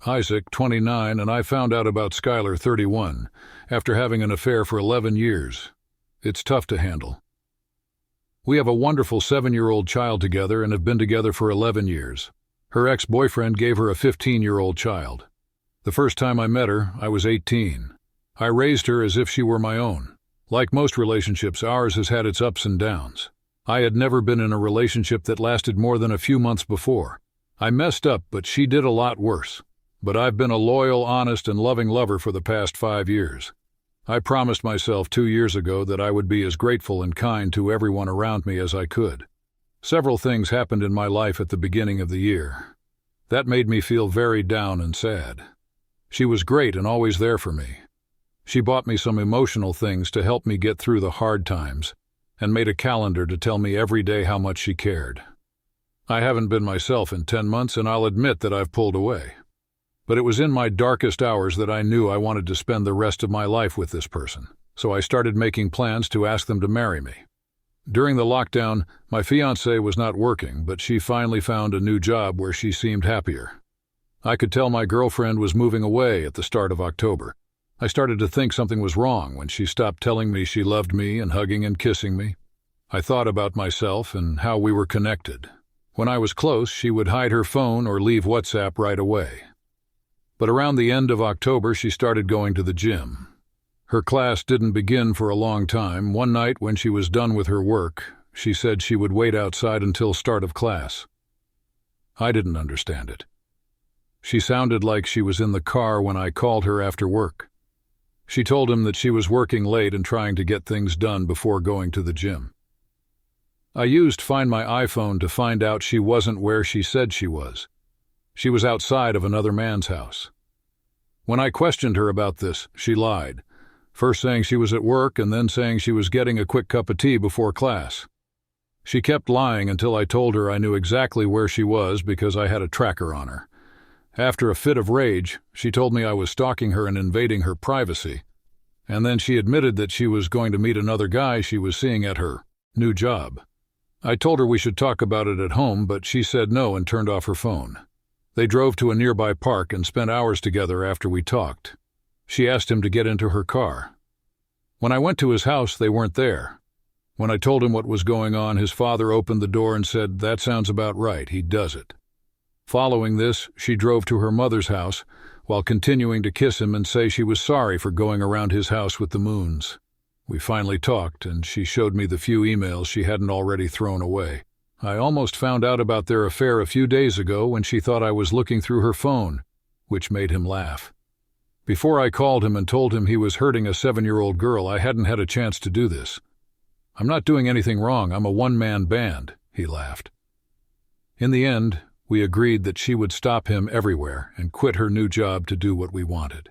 Isaac, 29, and I found out about Skylar, 31, after having an affair for 11 years. It's tough to handle. We have a wonderful 7-year-old child together and have been together for 11 years. Her ex-boyfriend gave her a 15-year-old child. The first time I met her, I was 18. I raised her as if she were my own. Like most relationships, ours has had its ups and downs. I had never been in a relationship that lasted more than a few months before. I messed up, but she did a lot worse. But I've been a loyal, honest, and loving lover for the past 5 years. I promised myself 2 years ago that I would be as grateful and kind to everyone around me as I could. Several things happened in my life at the beginning of the year. That made me feel very down and sad. She was great and always there for me. She bought me some emotional things to help me get through the hard times, and made a calendar to tell me every day how much she cared. I haven't been myself in 10 months, and I'll admit that I've pulled away. But it was in my darkest hours that I knew I wanted to spend the rest of my life with this person, so I started making plans to ask them to marry me. During the lockdown, my fiancée was not working, but she finally found a new job where she seemed happier. I could tell my girlfriend was moving away at the start of October. I started to think something was wrong when she stopped telling me she loved me and hugging and kissing me. I thought about myself and how we were connected. When I was close, she would hide her phone or leave WhatsApp right away. But around the end of October, she started going to the gym. Her class didn't begin for a long time. One night when she was done with her work, she said she would wait outside until start of class. I didn't understand it. She sounded like she was in the car when I called her after work. She told him that she was working late and trying to get things done before going to the gym. I used Find My iPhone to find out she wasn't where she said she was. She was outside of another man's house. When I questioned her about this, she lied, first saying she was at work and then saying she was getting a quick cup of tea before class. She kept lying until I told her I knew exactly where she was because I had a tracker on her. After a fit of rage, she told me I was stalking her and invading her privacy, and then she admitted that she was going to meet another guy she was seeing at her new job. I told her we should talk about it at home, but she said no and turned off her phone. They drove to a nearby park and spent hours together after we talked. She asked him to get into her car. When I went to his house, they weren't there. When I told him what was going on, his father opened the door and said, "That sounds about right, he does it." Following this, she drove to her mother's house while continuing to kiss him and say she was sorry for going around his house with the moons. We finally talked, and she showed me the few emails she hadn't already thrown away. I almost found out about their affair a few days ago when she thought I was looking through her phone, which made him laugh. Before I called him and told him he was hurting a 7-year-old girl, I hadn't had a chance to do this. "I'm not doing anything wrong, I'm a one-man band," he laughed. In the end, we agreed that she would stop him everywhere and quit her new job to do what we wanted.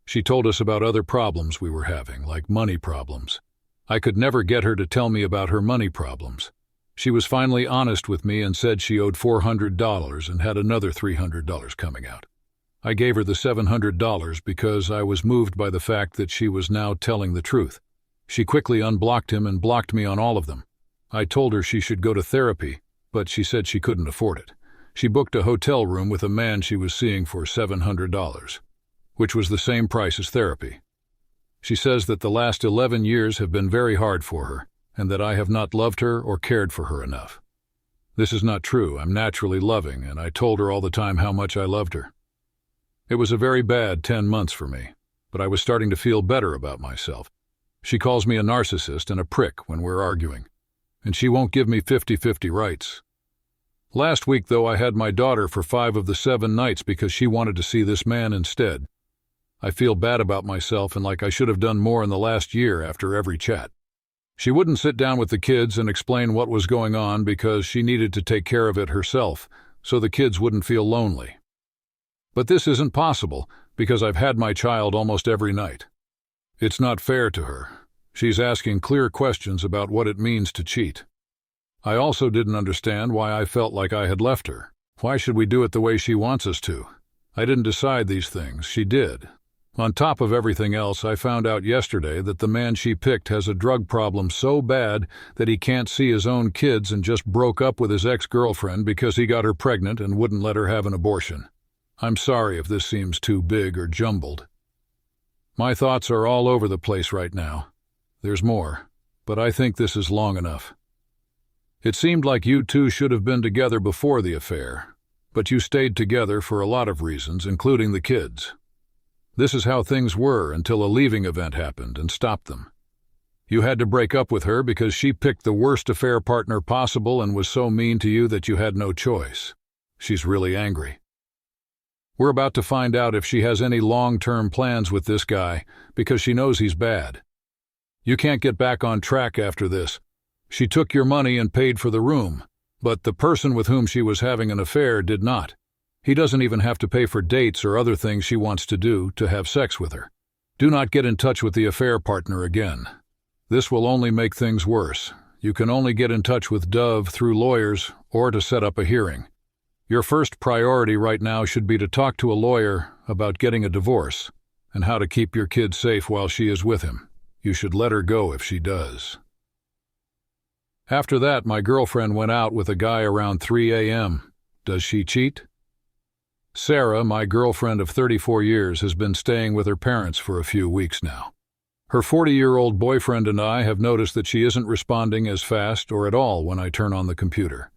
She told us about other problems we were having, like money problems. I could never get her to tell me about her money problems. She was finally honest with me and said she owed $400 and had another $300 coming out. I gave her the $700 because I was moved by the fact that she was now telling the truth. She quickly unblocked him and blocked me on all of them. I told her she should go to therapy, but she said she couldn't afford it. She booked a hotel room with a man she was seeing for $700, which was the same price as therapy. She says that the last 11 years have been very hard for her, and that I have not loved her or cared for her enough. This is not true. I'm naturally loving, and I told her all the time how much I loved her. It was a very bad 10 months for me, but I was starting to feel better about myself. She calls me a narcissist and a prick when we're arguing, and she won't give me 50-50 rights. Last week, though, I had my daughter for 5 of the 7 nights because she wanted to see this man instead. I feel bad about myself and like I should have done more in the last year after every chat. She wouldn't sit down with the kids and explain what was going on because she needed to take care of it herself, so the kids wouldn't feel lonely. But this isn't possible because I've had my child almost every night. It's not fair to her. She's asking clear questions about what it means to cheat. I also didn't understand why I felt like I had left her. Why should we do it the way she wants us to? I didn't decide these things. She did. On top of everything else, I found out yesterday that the man she picked has a drug problem so bad that he can't see his own kids and just broke up with his ex-girlfriend because he got her pregnant and wouldn't let her have an abortion. I'm sorry if this seems too big or jumbled. My thoughts are all over the place right now. There's more, but I think this is long enough. It seemed like you two should have been together before the affair, but you stayed together for a lot of reasons, including the kids. This is how things were until a leaving event happened and stopped them. You had to break up with her because she picked the worst affair partner possible and was so mean to you that you had no choice. She's really angry. We're about to find out if she has any long-term plans with this guy because she knows he's bad. You can't get back on track after this. She took your money and paid for the room, but the person with whom she was having an affair did not. He doesn't even have to pay for dates or other things she wants to do to have sex with her. Do not get in touch with the affair partner again. This will only make things worse. You can only get in touch with Dove through lawyers or to set up a hearing. Your first priority right now should be to talk to a lawyer about getting a divorce and how to keep your kid safe while she is with him. You should let her go if she does. After that, my girlfriend went out with a guy around 3 a.m. Does she cheat? Sarah, my girlfriend of 34 years, has been staying with her parents for a few weeks now. Her 40-year-old boyfriend and I have noticed that she isn't responding as fast or at all when I turn on the computer.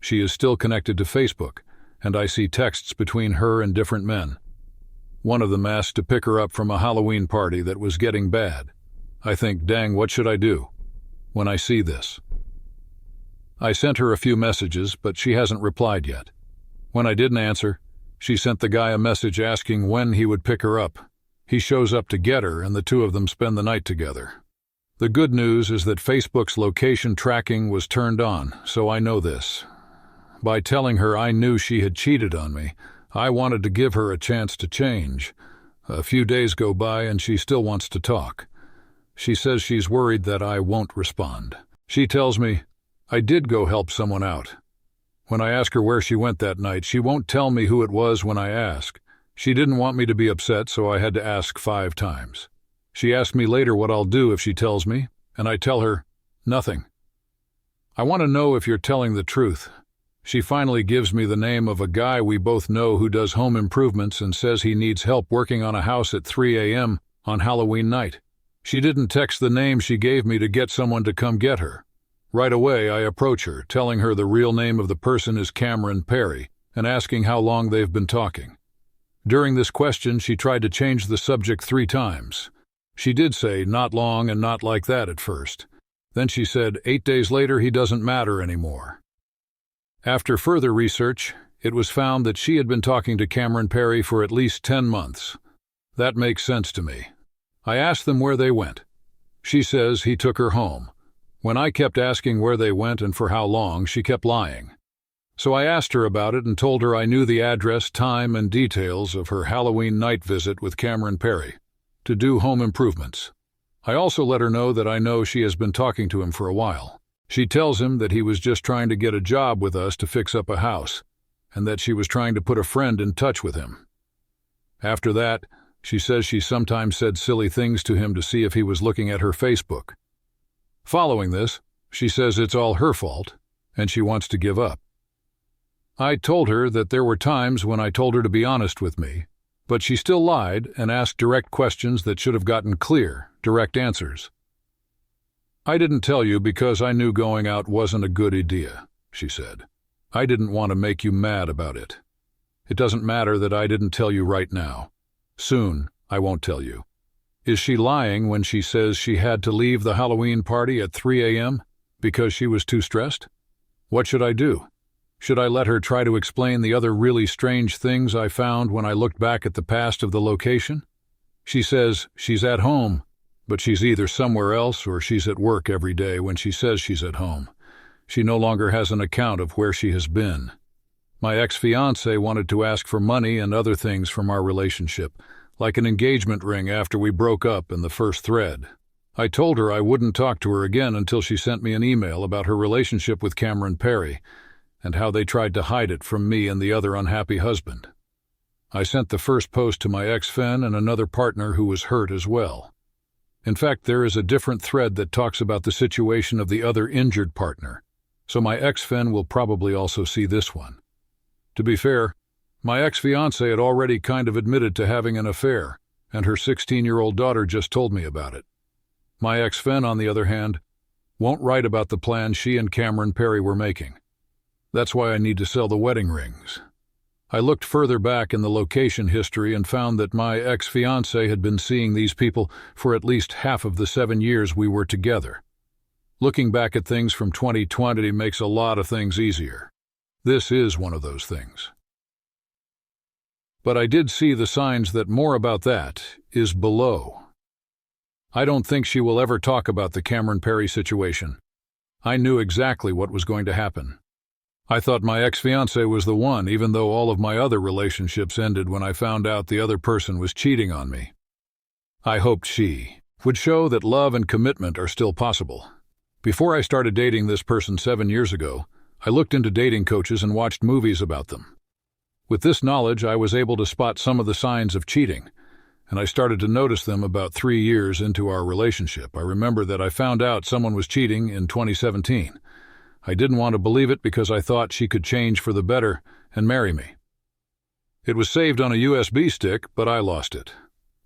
She is still connected to Facebook, and I see texts between her and different men. One of them asked to pick her up from a Halloween party that was getting bad. I think, dang, what should I do when I see this? I sent her a few messages, but she hasn't replied yet. When I didn't answer, she sent the guy a message asking when he would pick her up. He shows up to get her, and the two of them spend the night together. The good news is that Facebook's location tracking was turned on, so I know this. By telling her I knew she had cheated on me, I wanted to give her a chance to change. A few days go by and she still wants to talk. She says she's worried that I won't respond. She tells me, I did go help someone out. When I ask her where she went that night, she won't tell me who it was when I ask. She didn't want me to be upset, so I had to ask 5 times. She asked me later what I'll do if she tells me, and I tell her, nothing. I want to know if you're telling the truth. She finally gives me the name of a guy we both know who does home improvements and says he needs help working on a house at 3 a.m. on Halloween night. She didn't text the name she gave me to get someone to come get her. Right away, I approach her, telling her the real name of the person is Cameron Perry, and asking how long they've been talking. During this question, she tried to change the subject 3 times. She did say, not long and not like that at first. Then she said, 8 days later, he doesn't matter anymore. After further research, it was found that she had been talking to Cameron Perry for at least 10 months. That makes sense to me. I asked them where they went. She says he took her home. When I kept asking where they went and for how long, she kept lying. So I asked her about it and told her I knew the address, time, and details of her Halloween night visit with Cameron Perry to do home improvements. I also let her know that I know she has been talking to him for a while. She tells him that he was just trying to get a job with us to fix up a house, and that she was trying to put a friend in touch with him. After that, she says she sometimes said silly things to him to see if he was looking at her Facebook. Following this, she says it's all her fault, and she wants to give up. I told her that there were times when I told her to be honest with me, but she still lied and asked direct questions that should have gotten clear, direct answers. I didn't tell you because I knew going out wasn't a good idea, she said. I didn't want to make you mad about it. It doesn't matter that I didn't tell you right now. Soon, I won't tell you. Is she lying when she says she had to leave the Halloween party at 3 a.m. because she was too stressed? What should I do? Should I let her try to explain the other really strange things I found when I looked back at the past of the location? She says she's at home, but she's either somewhere else or she's at work every day when she says she's at home. She no longer has an account of where she has been. My ex-fiancé wanted to ask for money and other things from our relationship, like an engagement ring after we broke up in the first thread. I told her I wouldn't talk to her again until she sent me an email about her relationship with Cameron Perry, and how they tried to hide it from me and the other unhappy husband. I sent the first post to my ex-fen and another partner who was hurt as well. In fact, there is a different thread that talks about the situation of the other injured partner, so my ex-fen will probably also see this one. To be fair, My ex-fiancée had already kind of admitted to having an affair, and her 16-year-old daughter just told me about it. My ex-Fen, on the other hand, won't write about the plan she and Cameron Perry were making. That's why I need to sell the wedding rings. I looked further back in the location history and found that my ex-fiancée had been seeing these people for at least half of the 7 years we were together. Looking back at things from 2020 makes a lot of things easier. This is one of those things. But I did see the signs that more about that is below. I don't think she will ever talk about the Cameron Perry situation. I knew exactly what was going to happen. I thought my ex-fiancée was the one, even though all of my other relationships ended when I found out the other person was cheating on me. I hoped she would show that love and commitment are still possible. Before I started dating this person 7 years ago, I looked into dating coaches and watched movies about them. With this knowledge, I was able to spot some of the signs of cheating, and I started to notice them about 3 years into our relationship. I remember that I found out someone was cheating in 2017. I didn't want to believe it because I thought she could change for the better and marry me. It was saved on a USB stick, but I lost it.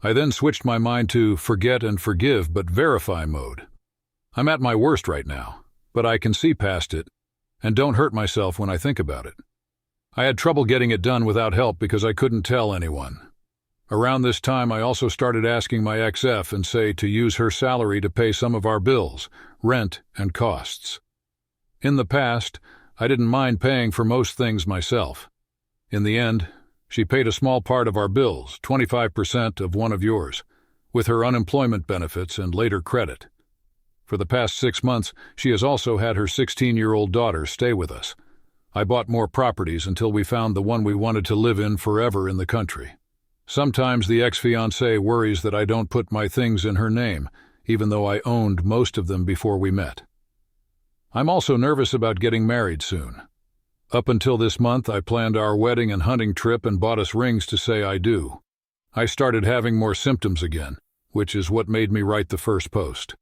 I then switched my mind to forget and forgive but verify mode. I'm at my worst right now, but I can see past it and don't hurt myself when I think about it. I had trouble getting it done without help because I couldn't tell anyone. Around this time, I also started asking my ex-F and say to use her salary to pay some of our bills, rent, and costs. In the past, I didn't mind paying for most things myself. In the end, she paid a small part of our bills, 25% of one of yours, with her unemployment benefits and later credit. For the past 6 months, she has also had her 16-year-old daughter stay with us. I bought more properties until we found the one we wanted to live in forever in the country. Sometimes the ex-fiancée worries that I don't put my things in her name, even though I owned most of them before we met. I'm also nervous about getting married soon. Up until this month, I planned our wedding and hunting trip and bought us rings to say I do. I started having more symptoms again, which is what made me write the first post.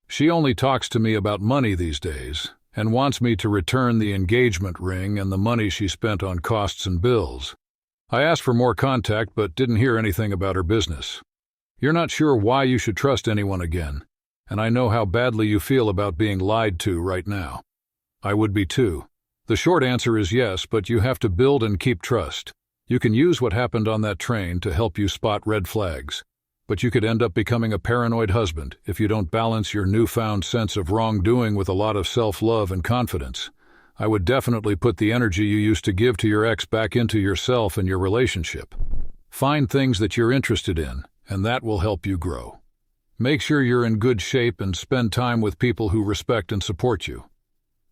She only talks to me about money these days and wants me to return the engagement ring and the money she spent on costs and bills. I asked for more contact but didn't hear anything about her business. You're not sure why you should trust anyone again, and I know how badly you feel about being lied to right now. I would be too. The short answer is yes, but you have to build and keep trust. You can use what happened on that train to help you spot red flags, but you could end up becoming a paranoid husband if you don't balance your newfound sense of wrongdoing with a lot of self-love and confidence. I would definitely put the energy you used to give to your ex back into yourself and your relationship. Find things that you're interested in, and that will help you grow. Make sure you're in good shape and spend time with people who respect and support you.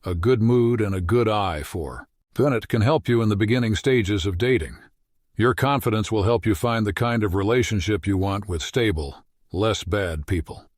A good mood and a good eye for it can help you in the beginning stages of dating. Your confidence will help you find the kind of relationship you want with stable, less bad people.